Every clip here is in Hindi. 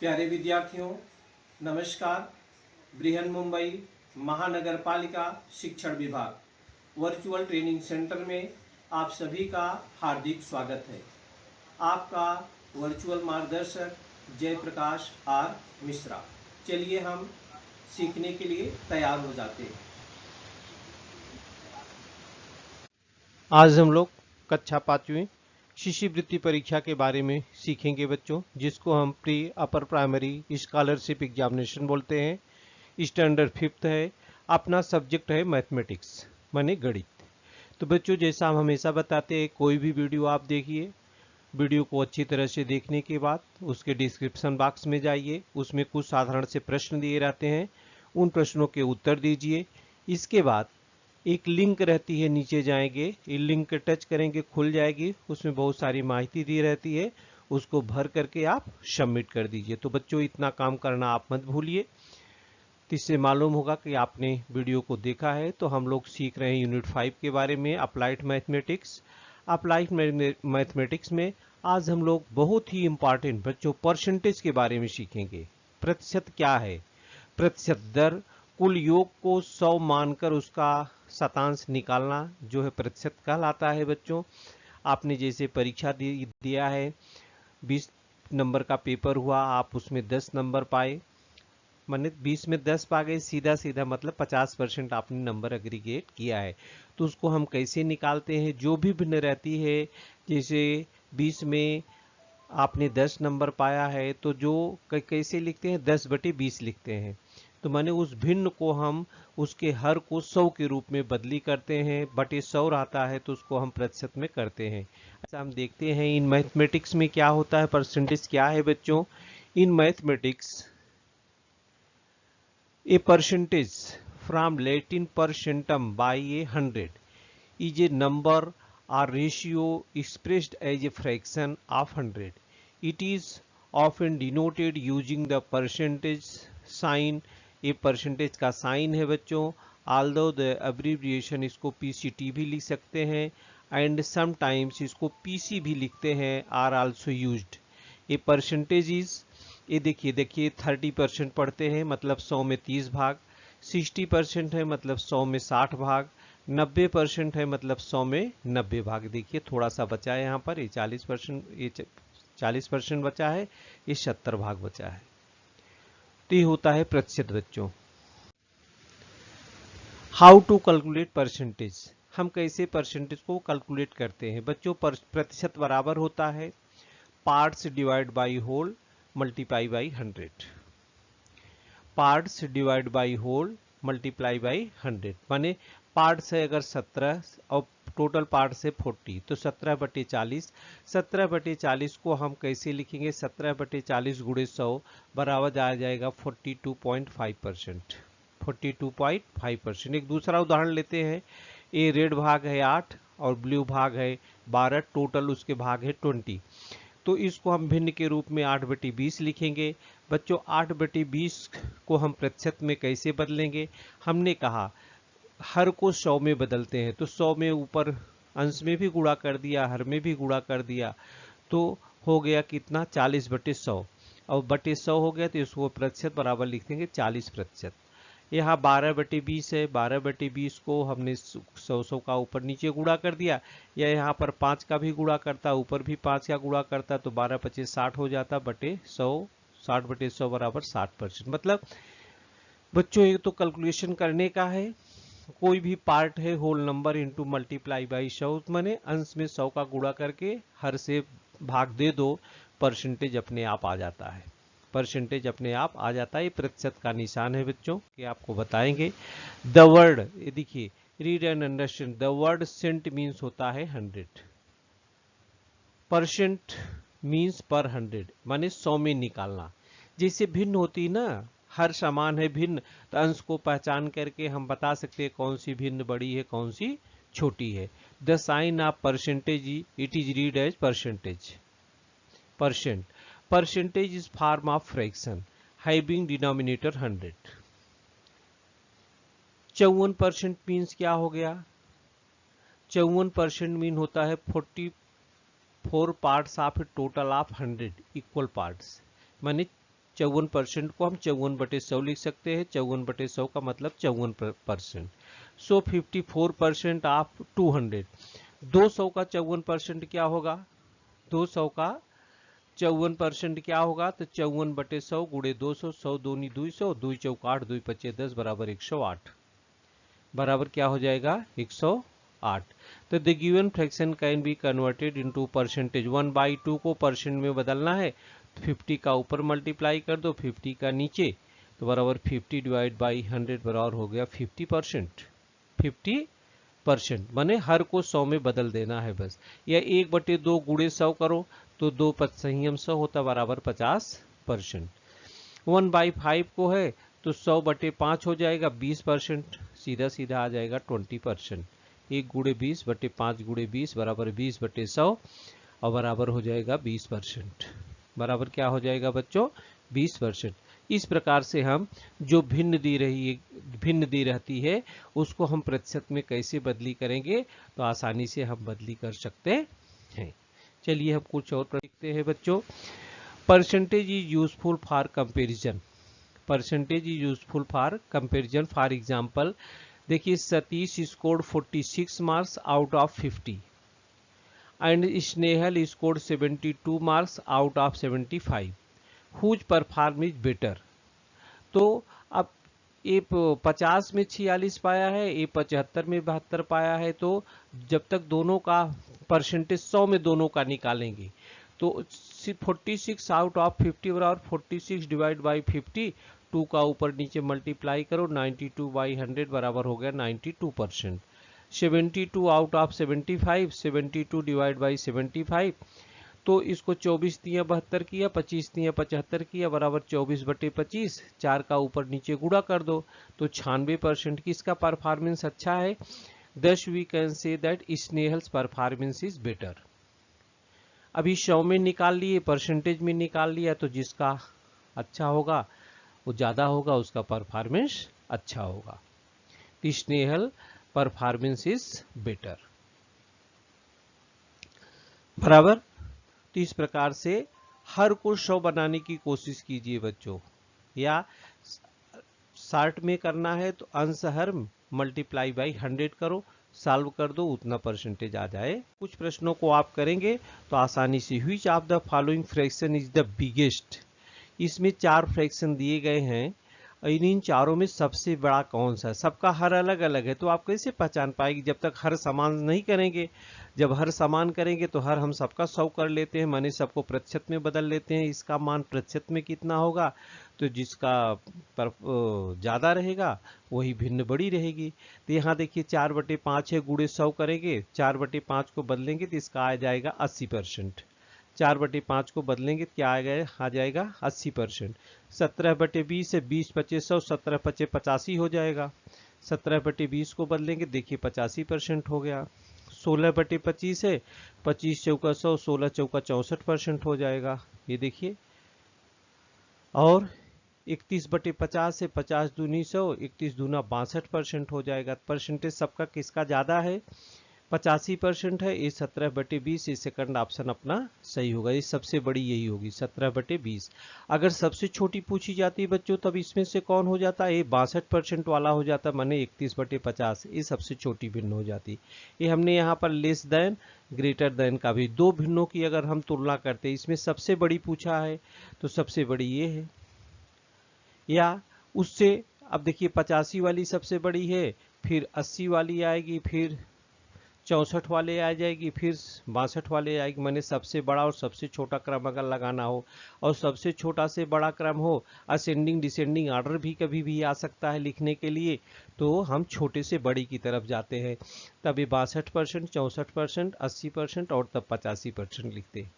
प्यारे विद्यार्थियों, नमस्कार। बृहन मुंबई महानगर पालिका शिक्षण विभाग वर्चुअल ट्रेनिंग सेंटर में आप सभी का हार्दिक स्वागत है। आपका वर्चुअल मार्गदर्शक जयप्रकाश आर मिश्रा। चलिए हम सीखने के लिए तैयार हो जाते हैं। आज हम लोग कक्षा 5वीं शिष्यवृत्ति परीक्षा के बारे में सीखेंगे बच्चों, जिसको हम pre upper primary scholarship examination बोलते हैं। स्टैंडर्ड 5th है। अपना सब्जेक्ट है मैथमेटिक्स माने गणित। तो बच्चों, जैसा हम हमेशा बताते हैं, कोई भी वीडियो आप देखिए, वीडियो को अच्छी तरह से देखने के बाद उसके डिस्क्रिप्शन बॉक्स में जाइए, उसमें कुछ साधारण से प्रश्न दिए रहते हैं, उन प्रश्नों के उत्तर दीजिए। इसके बाद एक लिंक रहती है, नीचे जाएंगे, ये लिंक टच करेंगे, खुल जाएगी, उसमें बहुत सारी माहिती दी रहती है, उसको भर करके आप सबमिट कर दीजिए। तो बच्चों, इतना काम करना आप मत भूलिए। तो इससे मालूम होगा कि आपने वीडियो को देखा है। तो हम लोग सीख रहे हैं यूनिट 5 के बारे में, अप्लाइड मैथमेटिक्स। अप्लाइड मैथमेटिक्स में आज हम लोग बहुत ही इम्पॉर्टेंट बच्चों परसेंटेज के बारे में सीखेंगे। प्रतिशत क्या है? प्रतिशत दर, कुल योग को 100 मानकर उसका शतांश निकालना जो है प्रतिशत कहलाता है बच्चों। आपने जैसे परीक्षा दिया है, 20 नंबर का पेपर हुआ, आप उसमें 10 नंबर पाए, माने 20 में 10 पा गए, सीधा सीधा मतलब 50% आपने नंबर एग्रीगेट किया है। तो उसको हम कैसे निकालते हैं? जो भी भिन्न रहती है, जैसे 20 में आपने 10 नंबर पाया है, तो जो कैसे लिखते हैं, 10/20 लिखते हैं। तो माने उस भिन्न को हम उसके हर को 100 के रूप में बदली करते हैं, बटे 100 रहता है तो उसको हम प्रतिशत में करते हैं। अच्छा, हम देखते हैं इन मैथमेटिक्स में क्या होता है, परसेंटेज क्या है बच्चों। In mathematics A percentage, from Latin percentum by 100, is a number or ratio expressed as a fraction of 100. It is often denoted using the percentage sign. A percentage का साइन है बच्चों, although the abbreviation इसको PCT भी लिख सकते हैं, and sometimes इसको PC भी लिखते हैं, are also used. A percentage is, ये देखिए 30% पढ़ते हैं मतलब 100 में 30 भाग, 60% है मतलब 100 में 60 भाग, 90% है मतलब 100 में 90 भाग। देखिए थोड़ा सा बचा है यहाँ पर, ये 40% बचा है, ये 70 भाग बचा है। तो ये होता है प्रतिशत बच्चों। हाउ टू कैलकुलेट परसेंटेज, हम कैसे परसेंटेज को कैलकुलेट करते हैं बच्चों। प्रतिशत बराबर होता है parts divide by whole multiply by 100। Parts divide by whole multiply by 100, माने पार्ट्स है अगर 17 और टोटल पार्ट्स है 40, तो 17/40। 17/40 को हम कैसे लिखेंगे? 17/40 गुणे 100 बराबर आ जाएगा 42.5%। 42.5%। एक दूसरा उदाहरण लेते हैं। ए रेड भाग है 8 और ब्लू भाग है 12, टोटल उसके भाग है 20। तो इसको हम भिन्न के रूप में 8/20 लिखेंगे। बच्चों 8/20 को हम प्रतिशत में कैसे बदलेंगे? हमने कहा हर को 100 में बदलते हैं, तो 100 में ऊपर अंश में भी गुणा कर दिया, हर में भी गुणा कर दिया, तो हो गया कितना? 40/100। और बटे 100 हो गया तो इसको प्रतिशत बराबर लिख देंगे 40%। यहाँ 12/20 है, 12/20 को हमने 100 का ऊपर नीचे गुणा कर दिया, या यहाँ पर 5 का भी गुणा करता, ऊपर भी 5 का गुणा करता, तो 12×5 60 हो जाता, बटे 100, 60/100 बराबर 60%। मतलब बच्चों ये तो कैलकुलेशन करने का है। कोई भी पार्ट है whole number into multiply by 100, माने अंश में 100 का गुणा करके हर से भाग दे दो, परसेंटेज अपने आप आ जाता है। परसेंटेज अपने आप आ जाता है। ये प्रतिशत का निशान है बच्चों, कि आपको बताएंगे। द वर्ड, ये देखिए, read and understand. The word cent means होता है 100, परसेंट मीन्स पर 100, माने 100 में निकालना। जैसे भिन्न होती ना, हर समान है भिन्न, तो अंश को पहचान करके हम बता सकते हैं कौन सी भिन्न बड़ी है, कौन सी छोटी है। The sign of percentage, it is read as percentage, percent. Percentage is form of fraction having denominator 100। 54% means क्या हो गया? 54% मीन होता है 44 parts of total of 100 equal parts, माने 54% को हम 54/100 लिख सकते हैं। 54/100 का मतलब 54%। सो 54% ऑफ 200। 200 का 54% क्या होगा? 200 का 54% क्या होगा? तो 54/100 गुणे 200, 100 दूनी 200, 2 चौका 8, 2 पचे 10 बराबर 108। बराबर क्या हो जाएगा? 108। तो the given fraction can be converted into percentage. 1/2 को परसेंट में बदलना है, 50 का ऊपर मल्टीप्लाई कर दो, 50 का नीचे, तो बराबर 50 डिवाइड बाई 100 बराबर हो गया 50%। 50% माने हर को 100 में बदल देना है बस। या 1/2 गुणे 100 करो तो 2 संयम 100 होता बराबर 50%। 1/5 को है तो 100/5 हो जाएगा 20%। सीधा सीधा आ जाएगा 20%। 1 गुणे 20/5 गुणे 20 बराबर 20/100 और बराबर हो जाएगा 20%। बराबर क्या हो जाएगा बच्चों? 20%। इस प्रकार से हम जो भिन्न दी रहती है उसको हम प्रतिशत में कैसे बदली करेंगे, तो आसानी से हम बदली कर सकते हैं। चलिए हम कुछ और देखते हैं बच्चों। Percentage is useful for comparison. Percentage is useful for comparison. For example देखिए, Satish scored 46 marks out of 50 and Snehal scored 72 marks out of 75। Whose perform is better. तो अब ये 50 में 46 पाया है, ये 75 में 72 पाया है, तो जब तक दोनों का परसेंटेज 100 में दोनों का निकालेंगे तो 46 आउट ऑफ 50 बराबर 46 डिवाइड बाई 50, 2 का ऊपर नीचे मल्टीप्लाई करो, 92/100 बराबर हो गया 92%। 72 आउट ऑफ 75, 72 डिवाइड बाई 75, तो इसको 24 तिया 72 किया, 25 तिया 75 किया, बराबर 24/25। 4 का ऊपर नीचे गुणा कर दो तो 96%। किसका परफॉर्मेंस अच्छा है? Thus we can say that Snehal's performance is better. अभी 100 में निकाल लिए, परसेंटेज में निकाल लिया, तो जिसका अच्छा होगा वो ज्यादा होगा, उसका परफॉर्मेंस अच्छा होगा। Snehal performance is better. बराबर। तो इस प्रकार से हर को 100 बनाने की कोशिश कीजिए बच्चों, या शॉर्ट में करना है तो अंश हर मल्टीप्लाई बाई 100 करो, सॉल्व कर दो, उतना परसेंटेज आ जाए। कुछ प्रश्नों को आप करेंगे तो आसानी से। Which of the following fraction is the biggest. इसमें 4 फ्रैक्शन दिए गए हैं, इन चारों में सबसे बड़ा कौन सा है? सबका हर अलग अलग है, तो आप कैसे पहचान पाएगी जब तक हर समान नहीं करेंगे। जब हर समान करेंगे तो हर हम सबका 100 कर लेते हैं, माने सबको प्रतिशत में बदल लेते हैं। इसका मान प्रतिशत में कितना होगा, तो जिसका ज्यादा रहेगा वही भिन्न बड़ी रहेगी। तो यहाँ देखिए 4/5 है, गुणे 100 करेंगे, 4/5 को बदलेंगे तो इसका आ जाएगा 80%। 4/5 को बदलेंगे क्या आ जाएगा 80%। 17/20 है, 20 पचे 100, 17 पचे 85 हो जाएगा। 17/20 को बदलेंगे, देखिए 85% हो गया। 16/25 है, 25 चौका 100, 16 चौका 64% हो जाएगा, ये देखिए। और 31/50 है, 50 दूनी 100, 31 दूना 62% हो जाएगा। परसेंटेज सबका किसका ज्यादा है? 85% है। ये 17/20, ये सेकंड ऑप्शन अपना सही होगा। ये सबसे बड़ी यही होगी 17/20। अगर सबसे छोटी पूछी जाती है बच्चों तब इसमें से कौन हो जाता है? ये 62% वाला हो जाता है, माने 31/50, ये सबसे छोटी भिन्न हो जाती। ये हमने यहाँ पर लेस देन ग्रेटर देन का भी, दो भिन्नों की अगर हम तुलना करते हैं, इसमें सबसे बड़ी पूछा है तो सबसे बड़ी ये है। या उससे अब देखिए 85 वाली सबसे बड़ी है, फिर 80 वाली आएगी, फिर 64 वाले आ जाएगी, फिर 62 वाले आएगी। मैंने सबसे बड़ा और सबसे छोटा क्रम अगर लगाना हो, और सबसे छोटा से बड़ा क्रम हो, असेंडिंग डिसेंडिंग ऑर्डर भी कभी भी आ सकता है लिखने के लिए, तो हम छोटे से बड़ी की तरफ जाते हैं। तब ये 62%, 64%, 80% और तब 85% लिखते हैं।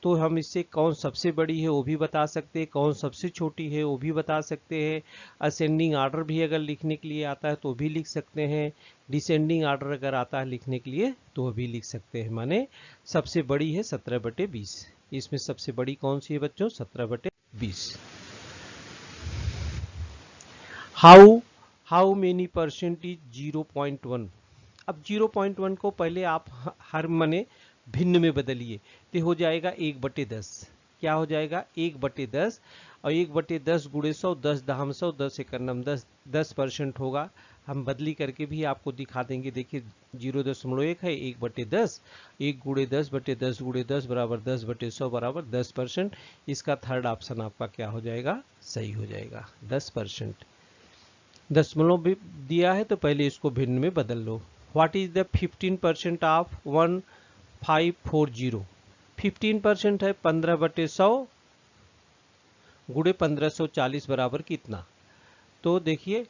तो हम इससे कौन सबसे बड़ी है वो भी बता सकते हैं, कौन सबसे छोटी है वो भी बता सकते हैं। असेंडिंग ऑर्डर भी अगर लिखने के लिए आता है तो भी लिख सकते हैं, डिसेंडिंग ऑर्डर अगर आता है लिखने के लिए तो भी लिख सकते हैं। माने सबसे बड़ी है 17/20। इसमें सबसे बड़ी कौन सी है बच्चों? 17/20। How many percent is 0.1। अब 0.1 को पहले आप हर मने भिन्न में बदलिए तो हो जाएगा 1/10। क्या हो जाएगा 1/10, और 1/10 गुणे 100, 10 दहम 100, 10 एकड़ नम 10, 10% होगा। हम बदली करके भी आपको दिखा देंगे। देखिए 0.1 है 1/10, 1 गुणे 10/10 गुणे 10 बराबर 10/100 बराबर 10%। इसका थर्ड ऑप्शन आपका क्या हो जाएगा, सही हो जाएगा 10%। दशमलव भी दिया है तो पहले इसको भिन्न में बदल लो। What is the 15% of 1540? 15% है 15/100 गुणे 1540 बराबर कितना? तो देखिए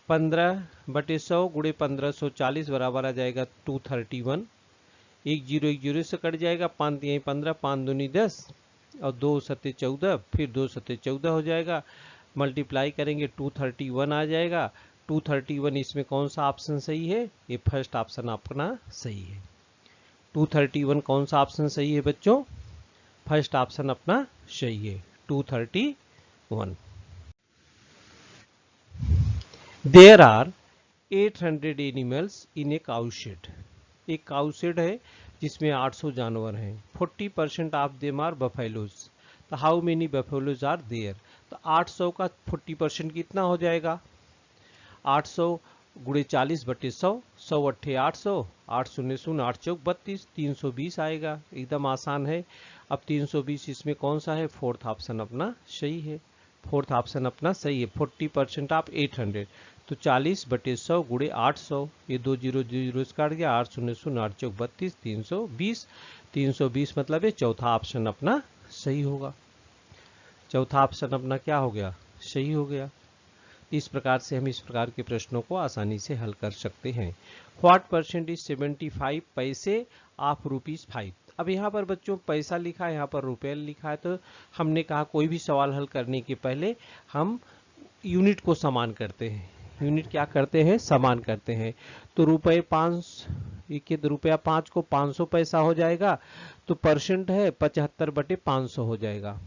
15/100 गुणे 1540 बराबर आ जाएगा 231। 10 से कट जाएगा, 5 यहीं 15, 5 दूनी 10 और 2 सत्ते 14, फिर 2 सत्ते 14 हो जाएगा। मल्टीप्लाई करेंगे 231 आ जाएगा। 231 इसमें कौन सा ऑप्शन सही है? ये फर्स्ट ऑप्शन अपना सही है। 231 कौन सा ऑप्शन सही है बच्चों? फर्स्ट ऑप्शन अपना सही है 231। There are 800 animals in a cow shed. एक काउ शेड है जिसमें 800 जानवर हैं। 40% ऑफ देम आर बफेलोज। तो how many buffaloes are there? तो 800 का 40% कितना हो जाएगा? 800 गुणे 40/100, 100 अट्ठे 800, 8 शून्य शून्य 8 चौक 32, 320 आएगा। एकदम आसान है। अब 320 इसमें कौन सा है? फोर्थ ऑप्शन अपना सही है। फोर्थ ऑप्शन अपना सही है। 40% ऑफ 800, तो 40/100 गुणे 800, ये 2 जीरो जीरो से काट गया, 8 शून्य शून्य 8 चौक 32, 320। 320 मतलब ये चौथा ऑप्शन अपना सही होगा। चौथा ऑप्शन अपना क्या हो गया? सही हो गया। इस प्रकार से हम इस प्रकार के प्रश्नों को आसानी से हल कर सकते हैं। व्हाट परसेंट इज 75 पैसे ऑफ ₹5? अब यहाँ पर बच्चों पैसा लिखा है, यहाँ पर रुपये लिखा है, तो हमने कहा कोई भी सवाल हल करने के पहले हम यूनिट को समान करते हैं। यूनिट क्या करते हैं? समान करते हैं। तो रुपया 5 को 500 पैसा हो जाएगा, तो परसेंट है 75/500 हो जाएगा।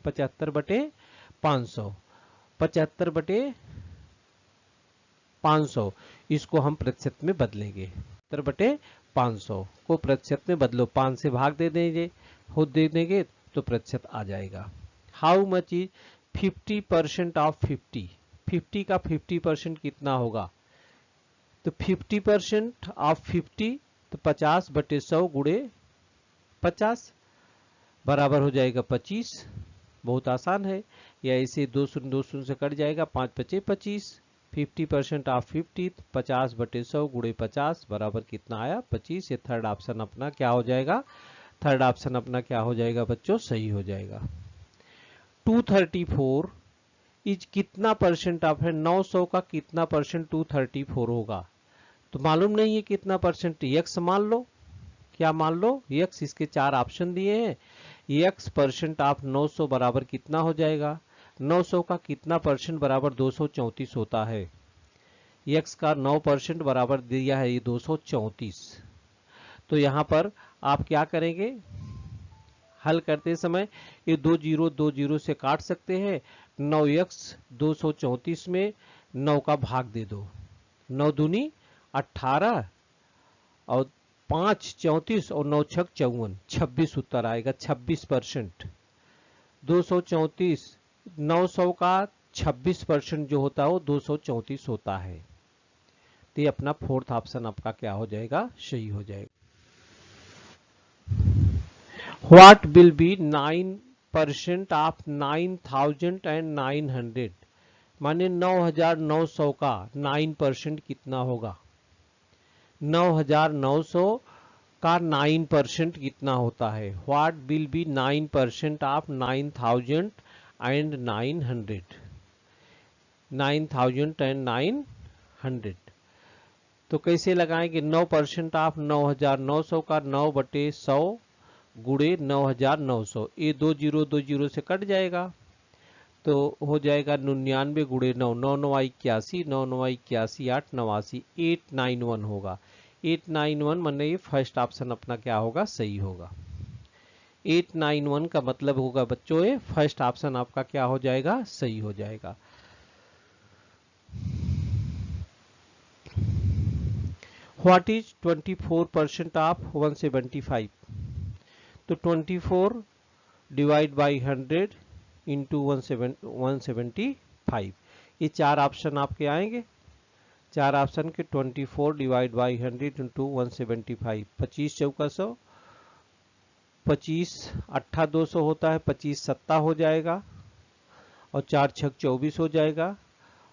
75/500, 75/500 इसको हम प्रतिशत में बदलेंगे। 75/500 को प्रतिशत में बदलो, 5 से भाग दे देंगे तो प्रतिशत आ जाएगा। How much is 50% of 50? 50 का 50% कितना होगा? तो 50% ऑफ 50 तो 50/100 गुणे 50 बराबर हो जाएगा 25। बहुत आसान है। या इसे 2 शून्य 2 शून्य से कट जाएगा, 5 पचे 25। 50% ऑफ 50 50/100 गुणे 50 बराबर कितना आया? 25। ये थर्ड ऑप्शन अपना क्या हो जाएगा? थर्ड ऑप्शन अपना क्या हो जाएगा बच्चों? सही हो जाएगा। 234 इज कितना परसेंट ऑफ है? 900 का कितना परसेंट 234 होगा? तो मालूम नहीं है कितना परसेंट। यक्स मान लो। क्या मान लो? यक्स। इसके 4 ऑप्शन दिए हैं। यक्स परसेंट ऑफ 900 बराबर कितना हो जाएगा? 900 का कितना परसेंट बराबर 234 होता है? यक्स का 9% बराबर दिया है ये 234। तो यहां पर आप क्या करेंगे? हल करते समय ये 2 जीरो से काट सकते हैं। 9x 234 में 9 का भाग दे दो। 9 दूनी 18 और 5 34 और 9 छक 54, 26 उत्तर आएगा। 26%। 234 900 का 26% जो होता है वो 234 होता है। तो ये अपना फोर्थ ऑप्शन आपका क्या हो जाएगा? सही हो जाएगा। What will be 9% of 9,900? माने 9,900 का 9% कितना होगा? 9,900 का 9% कितना होता है? What will be 9% of 9,900? 9,900 तो कैसे लगाएंगे? 9% ऑफ 9,900 का 9/100 गुणे 9,900। ये 2 जीरो से कट जाएगा, तो हो जाएगा 99 गुणे 9, 9 9 81, 9 9 81, 8 89, 891 होगा। 891 माने ये फर्स्ट ऑप्शन अपना क्या होगा? सही होगा। 891 का मतलब होगा बच्चों ये फर्स्ट ऑप्शन आपका क्या हो जाएगा? सही हो जाएगा। What is 24% of 175? तो 24 डिवाइड बाई 100 इंटू 175। ये चार ऑप्शन आपके आएंगे। चार ऑप्शन के 24 डिवाइड बाई 100 इंटू 175, 25 चौका 100, 25 अट्ठा 200 होता है, 25 सत्ता हो जाएगा और 4 छक 24 हो जाएगा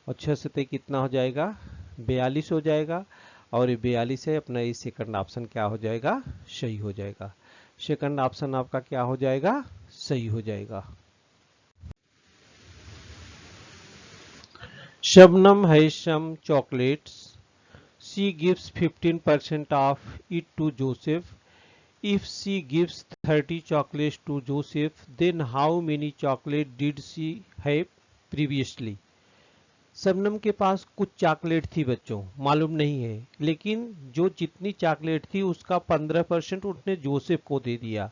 और 6 सत्ते कितना हो जाएगा 42 हो जाएगा। और ये 42 है अपना, ये सेकंड ऑप्शन क्या हो जाएगा सही हो जाएगा। सेकंड ऑप्शन आपका क्या हो जाएगा सही हो जाएगा। शबनम है some chocolates. She gives 15% of it to Joseph. If she gives 30 chocolates to Joseph, then how many chocolates did she have previously? Shabnam के पास कुछ चॉकलेट थी बच्चों, मालूम नहीं है, लेकिन जो जितनी चॉकलेट थी उसका 15% उसने जोसेफ को दे दिया।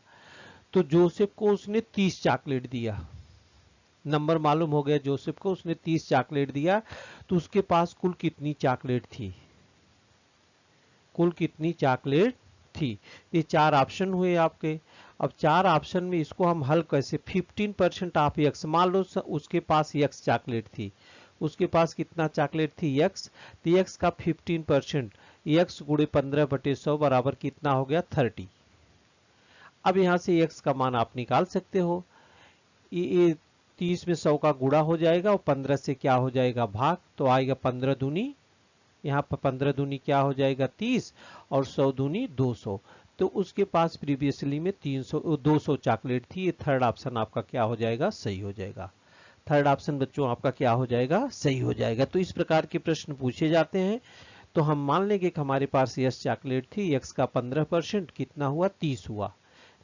तो जोसेफ को उसने 30 चॉकलेट दिया, नंबर मालूम हो गया जोसेफ को, उसने 30 चॉकलेट दिया। तो उसके पास कुल कितनी चॉकलेट थी, कुल कितनी चॉकलेट थी। ये चार ऑप्शन हुए आपके। अब चार ऑप्शन में इसको हम हल कैसे, 15% ऑफ एक्स, मान लो उसके पास एक्स चॉकलेट थी, उसके पास कितना चॉकलेट थी एक्स, तो एक्स का 15% एक्स गुणे 15/100 बराबर कितना हो गया 30। अब यहां से एक्स का मान आप निकाल सकते हो। ये 30 में 100 का गुणा हो जाएगा और 15 से क्या हो जाएगा भाग, तो आएगा 15 दूनी, यहाँ पर 15 दूनी क्या हो जाएगा 30 और 100 दूनी 200। तो उसके पास प्रीवियसली में 200 चॉकलेट थी। ये थर्ड ऑप्शन आपका क्या हो जाएगा सही हो जाएगा। थर्ड ऑप्शन बच्चों आपका क्या हो जाएगा सही हो जाएगा। तो इस प्रकार के प्रश्न पूछे जाते हैं। तो हम मान लेंगे कि हमारे पास यस चॉकलेट थी, एक्स का 15% कितना हुआ 30 हुआ।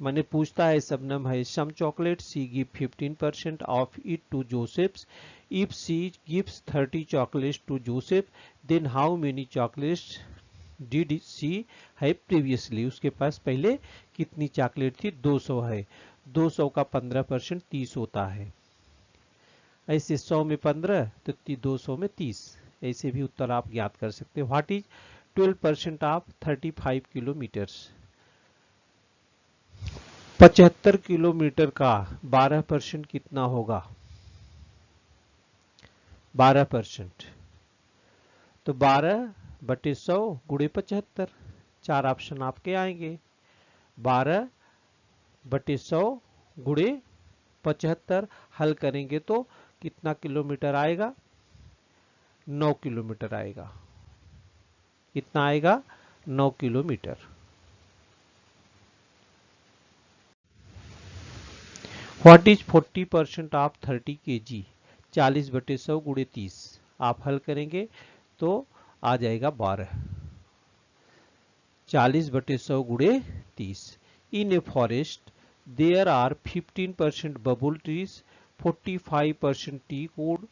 मैंने पूछता है शबनम है some chocolate, she give 15% of it to Josephs. If she gives 30 chocolates to Joseph, then how many chocolates did she है प्रीवियसली। उसके पास पहले कितनी चॉकलेट थी 200 है, 200 का 15% 30 होता है। ऐसे 100 में 15 तो 200 में 30, ऐसे भी उत्तर आप ज्ञात कर सकते हैं। What is 12% of 35 kilometres. 75 kilometre का 12% कितना होगा 12%, तो 12/100 गुणे 75, चार ऑप्शन आपके आएंगे। 12/100 गुणे 75 हल करेंगे तो कितना किलोमीटर आएगा 9 किलोमीटर आएगा। कितना आएगा 9 kilometre. What is 40% of 30 kg। 40/100 गुणे 30 आप हल करेंगे तो आ जाएगा 12। 40/100 गुणे 30। In a forest there are 15% babul trees, 45% teak wood,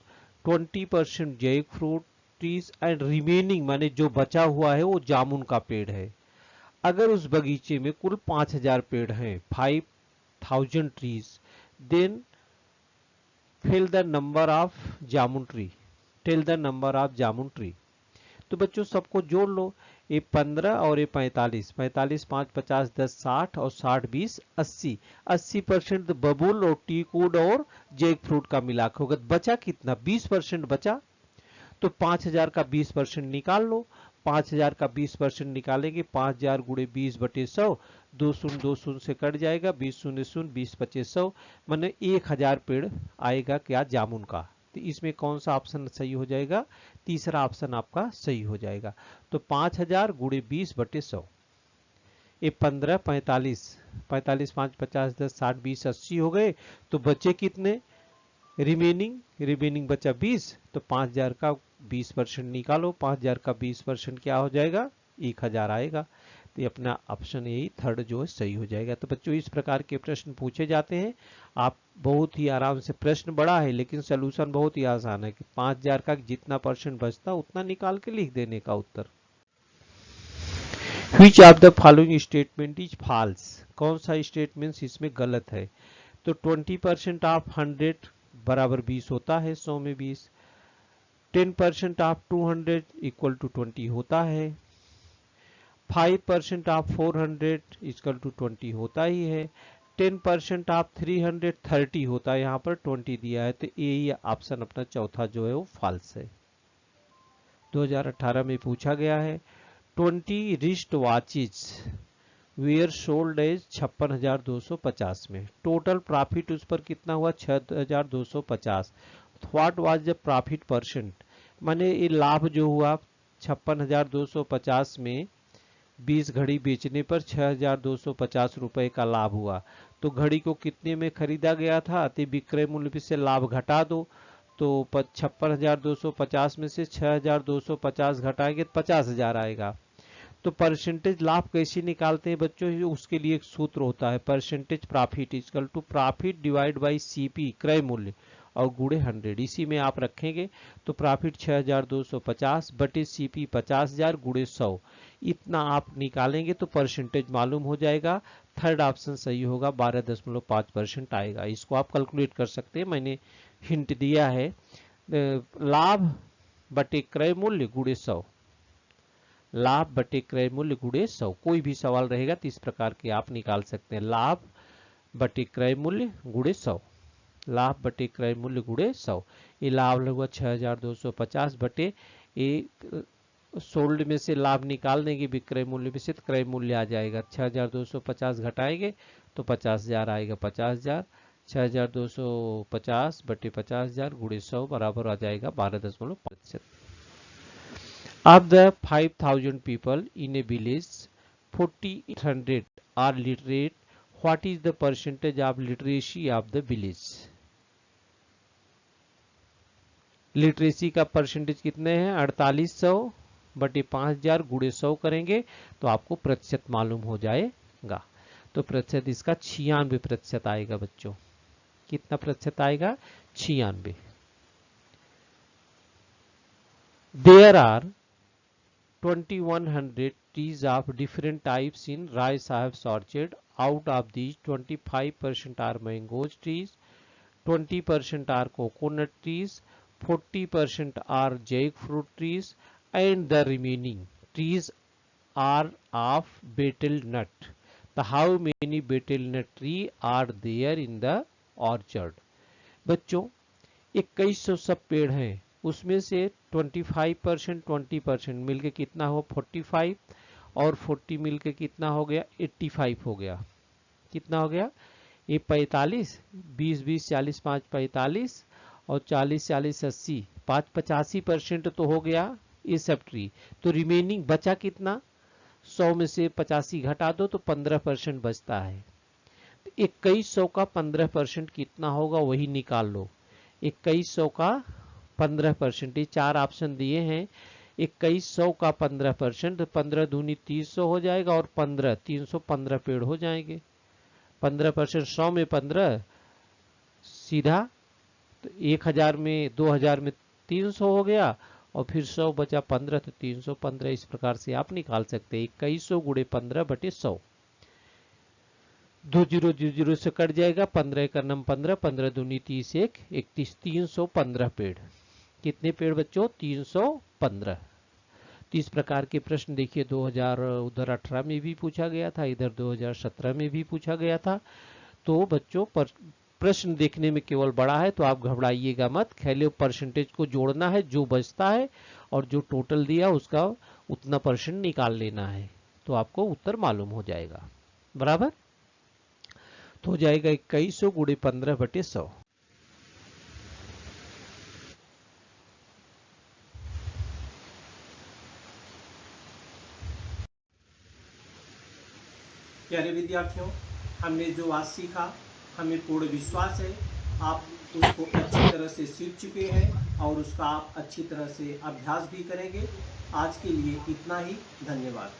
20% jackfruit trees and remaining माने जो बचा हुआ है वो जामुन का पेड़ है। अगर उस बगीचे में कुल 5000 पेड़ हैं, 5000 trees, then fill the number of jamun tree, tell the number of jamun tree. तो बच्चों सबको जोड़ लो, ये 15 और ये 45, 45 5 50 10 60 और 60 20 80, 80% बबुल और टीकवुड और जैक फ्रूट का मिलाकर होगा। बचा कितना 20% बचा, तो 5000 का 20% निकाल लो। 5000 का 20% निकालेंगे, 5000 गुणे 20/100, 2 शून्य 2 शून्य से कट जाएगा, 20 शून्य शून्य 20/100 माने 1000 पेड़ आएगा क्या जामुन का। तो इसमें कौन सा ऑप्शन सही हो जाएगा, तीसरा ऑप्शन आपका सही हो जाएगा। तो 5000 गुणे 20/100, ये 15 45, 45 5 50 10 60 20 80 हो गए। तो बचे कितने रिमेनिंग बचा 20, तो 5000 का 20% निकालो, 5000 का 20% क्या हो जाएगा 1000 आएगा। तो अपना ऑप्शन यही थर्ड जो है सही हो जाएगा। तो बच्चों इस प्रकार के प्रश्न पूछे जाते हैं। आप बहुत ही आराम से, प्रश्न बड़ा है लेकिन सोल्यूशन बहुत ही आसान है कि 5000 का जितना परसेंट बचता उतना निकाल के लिख देने का उत्तर। Which of the following statement is false? कौन सा स्टेटमेंट इसमें गलत है। तो 20% ऑफ 100 बराबर 20 होता है, 100 में 20। 10% ऑफ 200 इक्वल टू 20 होता है। 5% ऑफ 400 इक्वल टू 20 होता ही है। 10% ऑफ 330 होता है, यहाँ पर 20 दिया है, तो यही ऑप्शन अपना चौथा जो है वो फॉल्स है। 2018 में पूछा गया है 20 wrist watches were sold as 56,250 में, टोटल प्रॉफिट उस पर कितना हुआ 6,250। What was the profit percent, माने ये लाभ जो हुआ 56,250 में 20 घड़ी बेचने पर 6,250 रुपए का लाभ हुआ। तो घड़ी को कितने में खरीदा गया था, तो विक्रय मूल्य से लाभ घटा दो, तो 56,250 में से 6,250 घटाएंगे तो 50,000 आएगा। तो परसेंटेज लाभ कैसे निकालते हैं बच्चों, उसके लिए एक सूत्र होता है, percentage profit equal to profit divide by CP क्रय मूल्य और गुणे 100। इसी में आप रखेंगे तो प्रॉफिट 6,250 बटे सीपी 50,000 गुणे 100, इतना आप निकालेंगे तो परसेंटेज मालूम हो जाएगा। थर्ड ऑप्शन सही होगा, 12.5% आएगा। इसको आप कैलकुलेट कर सकते हैं, मैंने हिंट दिया है, लाभ बटे क्रय मूल्य गुणे 100, लाभ बटे क्रय मूल्य गुणे 100। कोई भी सवाल रहेगा तो इस प्रकार के आप निकाल सकते हैं, लाभ बटे क्रय मूल्य गुणे 100, लाभ बटे क्रय मूल्य गुणे 100। ये लाभ हुआ 6,250 बटे एक सोल्ड में से लाभ निकाल देंगे विक्रय मूल्य में से, तो क्रय मूल्य आ जाएगा 6,250 घटाएंगे तो 50,000 आएगा, 50,000 6,250 बटे 50,000 गुणे 100 बराबर आ जाएगा 12.5%। Of the 5,000 people in a village, 4,800 are literate. What is the percentage of literacy of the village? Literacy का परसेंटेज कितने हैं, 4800 बटे 5,000 गुणे 100 करेंगे तो आपको प्रतिशत मालूम हो जाएगा। तो प्रतिशत इसका 96% आएगा बच्चों। कितना प्रतिशत आएगा, 96। There are 2,100 trees of different types in Rai Sahib orchard. Out of these, 25% are mango trees, 20% are coconut trees, 40% are jackfruit trees, and the remaining trees are of betel nut. So how many betel nut trees are there in the orchard? बच्चों 2100 सब पेड़ हैं, उसमें से 25% 20% मिलके कितना हो 45, और 40 मिलके कितना हो गया 85 हो गया। कितना हो गया, ये 45, 20 20 40 5 45 और 40 40 80, 5 85% तो हो गया ये सब ट्री। तो रिमेनिंग बचा कितना, 100 में से 85 घटा दो तो 15% बचता है। 2100 का 15% कितना होगा वही निकाल लो। 2100 का 15%, ये 4 ऑप्शन दिए हैं, 2100 का 15%, 15 दूनी 300 हो जाएगा और 15 315 पेड़ हो जाएंगे। 15% 100 में 15 सीधा, तो 1000 में 2000 में 300 हो गया और फिर 100 बचा 15 तो 315। इस प्रकार से आप निकाल सकते हैं 2100 गुणे 15 बटे 100। 2 0 0 0 से कट जाएगा, 15 का नम 15, 15 दूनी 30 1 31, 315 पेड़। कितने पेड़ बच्चों, 315। तो इस प्रकार के प्रश्न देखिए 2018 में भी पूछा गया था, इधर 2017 में भी पूछा गया था। तो बच्चों प्रश्न देखने में केवल बड़ा है तो आप घबराइएगा मत, खाली परसेंटेज को जोड़ना है, जो बचता है और जो टोटल दिया उसका उतना परसेंट निकाल लेना है, तो आपको उत्तर मालूम हो जाएगा। बराबर, तो हो जाएगा 2100 गुणे 15 बटे 100। प्यारे विद्यार्थियों, हमने जो आज सीखा, हमें पूर्ण विश्वास है आप उसको अच्छी तरह से सीख चुके हैं और उसका आप अच्छी तरह से अभ्यास भी करेंगे। आज के लिए इतना ही, धन्यवाद।